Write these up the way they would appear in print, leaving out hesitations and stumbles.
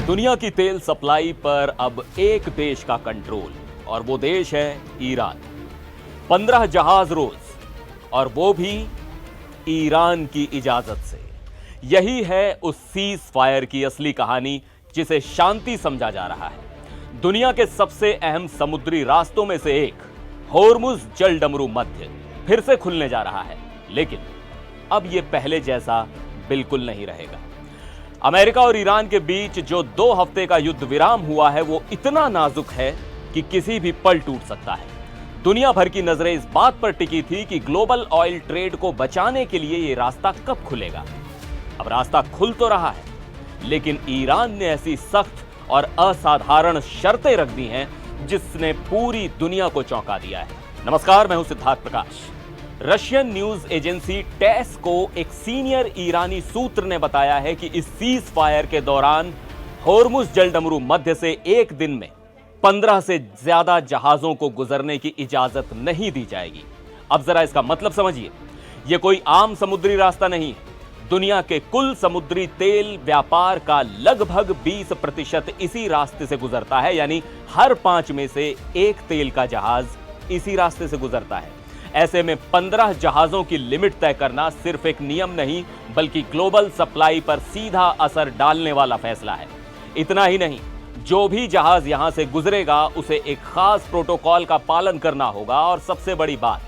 दुनिया की तेल सप्लाई पर अब एक देश का कंट्रोल और वो देश है ईरान। 15 जहाज रोज और वो भी ईरान की इजाजत से। यही है उस सीज फायर की असली कहानी जिसे शांति समझा जा रहा है। दुनिया के सबसे अहम समुद्री रास्तों में से एक होर्मुज जलडमरू मध्य फिर से खुलने जा रहा है, लेकिन अब यह पहले जैसा बिल्कुल नहीं रहेगा। अमेरिका और ईरान के बीच जो 2 हफ्ते का युद्ध विराम हुआ है वो इतना नाजुक है कि किसी भी पल टूट सकता है। दुनिया भर की नजरें इस बात पर टिकी थी कि ग्लोबल ऑयल ट्रेड को बचाने के लिए ये रास्ता कब खुलेगा। अब रास्ता खुल तो रहा है, लेकिन ईरान ने ऐसी सख्त और असाधारण शर्तें रख दी हैं जिसने पूरी दुनिया को चौंका दिया है। नमस्कार, मैं हूं सिद्धार्थ प्रकाश। रशियन न्यूज एजेंसी टेस को एक सीनियर ईरानी सूत्र ने बताया है कि इस सीज फायर के दौरान होर्मुज जलडमरू मध्य से एक दिन में 15 से ज्यादा जहाजों को गुजरने की इजाजत नहीं दी जाएगी। अब जरा इसका मतलब समझिए, यह कोई आम समुद्री रास्ता नहीं है। दुनिया के कुल समुद्री तेल व्यापार का लगभग 20% इसी रास्ते से गुजरता है, यानी हर 5 में से एक तेल का जहाज इसी रास्ते से गुजरता है। ऐसे में 15 जहाजों की लिमिट तय करना सिर्फ एक नियम नहीं, बल्कि ग्लोबल सप्लाई पर सीधा असर डालने वाला फैसला है। इतना ही नहीं, जो भी जहाज यहां से गुजरेगा उसे एक खास प्रोटोकॉल का पालन करना होगा, और सबसे बड़ी बात,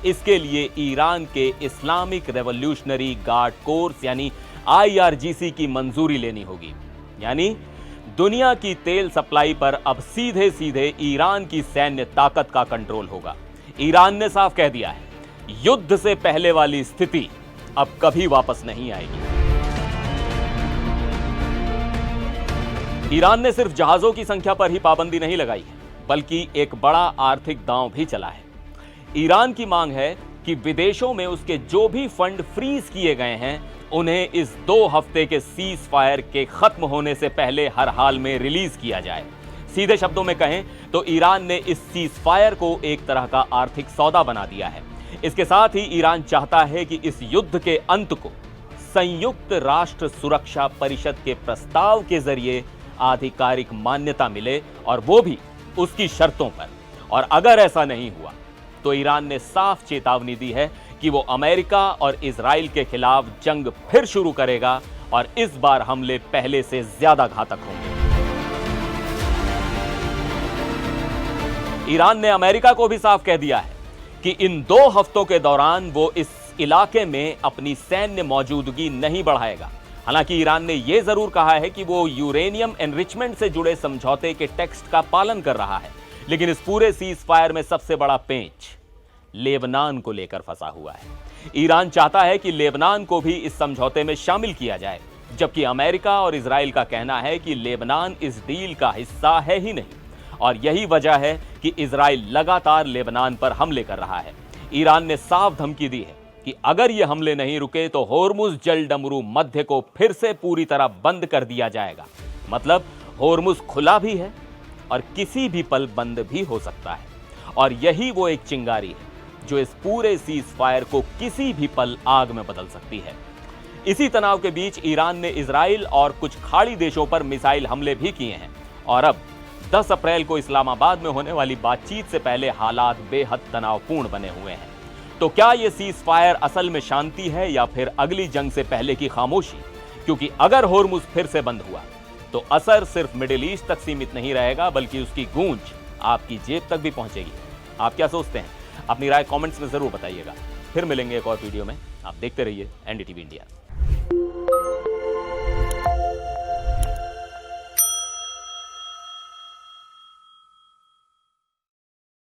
इसके लिए ईरान के इस्लामिक रेवोल्यूशनरी गार्ड कोर्स यानी IRGC की मंजूरी लेनी होगी। यानी दुनिया की तेल सप्लाई पर अब सीधे सीधे ईरान की सैन्य ताकत का कंट्रोल होगा। ईरान ने साफ कह दिया है, युद्ध से पहले वाली स्थिति अब कभी वापस नहीं आएगी। ईरान ने सिर्फ जहाजों की संख्या पर ही पाबंदी नहीं लगाई है, बल्कि एक बड़ा आर्थिक दांव भी चला है। ईरान की मांग है कि विदेशों में उसके जो भी फंड फ्रीज किए गए हैं उन्हें इस 2 हफ्ते के सीज फायर के खत्म होने से पहले हर हाल में रिलीज किया जाए। सीधे शब्दों में कहें तो ईरान ने इस सीज फायर को एक तरह का आर्थिक सौदा बना दिया है। इसके साथ ही ईरान चाहता है कि इस युद्ध के अंत को संयुक्त राष्ट्र सुरक्षा परिषद के प्रस्ताव के जरिए आधिकारिक मान्यता मिले, और वो भी उसकी शर्तों पर। और अगर ऐसा नहीं हुआ तो ईरान ने साफ चेतावनी दी है कि वो अमेरिका और इजराइल के खिलाफ जंग फिर शुरू करेगा, और इस बार हमले पहले से ज्यादा घातक होंगे। ईरान ने अमेरिका को भी साफ कह दिया है कि इन 2 हफ्तों के दौरान वो इस इलाके में अपनी सैन्य मौजूदगी नहीं बढ़ाएगा। हालांकि ईरान ने यह जरूर कहा है कि वो यूरेनियम एनरिचमेंट से जुड़े समझौते के टेक्स्ट का पालन कर रहा है, लेकिन इस पूरे सीज फायर में सबसे बड़ा पेंच लेबनान को लेकर फंसा हुआ है। ईरान चाहता है कि लेबनान को भी इस समझौते में शामिल किया जाए, जबकि अमेरिका और इजराइल का कहना है कि लेबनान इस डील का हिस्सा है ही नहीं, और यही वजह है कि इजराइल लगातार लेबनान पर हमले कर रहा है। ईरान ने साफ धमकी दी है कि अगर ये हमले नहीं रुके तो होर्मुज जलडमरू मध्य को फिर से पूरी तरह बंद कर दिया जाएगा। मतलब होर्मुज खुला भी है और किसी भी पल बंद भी हो सकता है, और यही वो एक चिंगारी है जो इस पूरे सीज फायर को किसी भी पल आग में बदल सकती है। इसी तनाव के बीच ईरान ने इजराइल और कुछ खाड़ी देशों पर मिसाइल हमले भी किए हैं, और अब 10 अप्रैल को इस्लामाबाद में होने वाली बातचीत से पहले हालात बेहद तनावपूर्ण बने हुए हैं। तो क्या यह सीज फायर असल में शांति है या फिर अगली जंग से पहले की खामोशी? क्योंकि अगर होर्मुज फिर से बंद हुआ तो असर सिर्फ मिडिल ईस्ट तक सीमित नहीं रहेगा, बल्कि उसकी गूंज आपकी जेब तक भी पहुंचेगी। आप क्या सोचते हैं? अपनी राय कमेंट्स में जरूर बताइएगा। फिर मिलेंगे एक और वीडियो में। आप देखते रहिए NDTV इंडिया।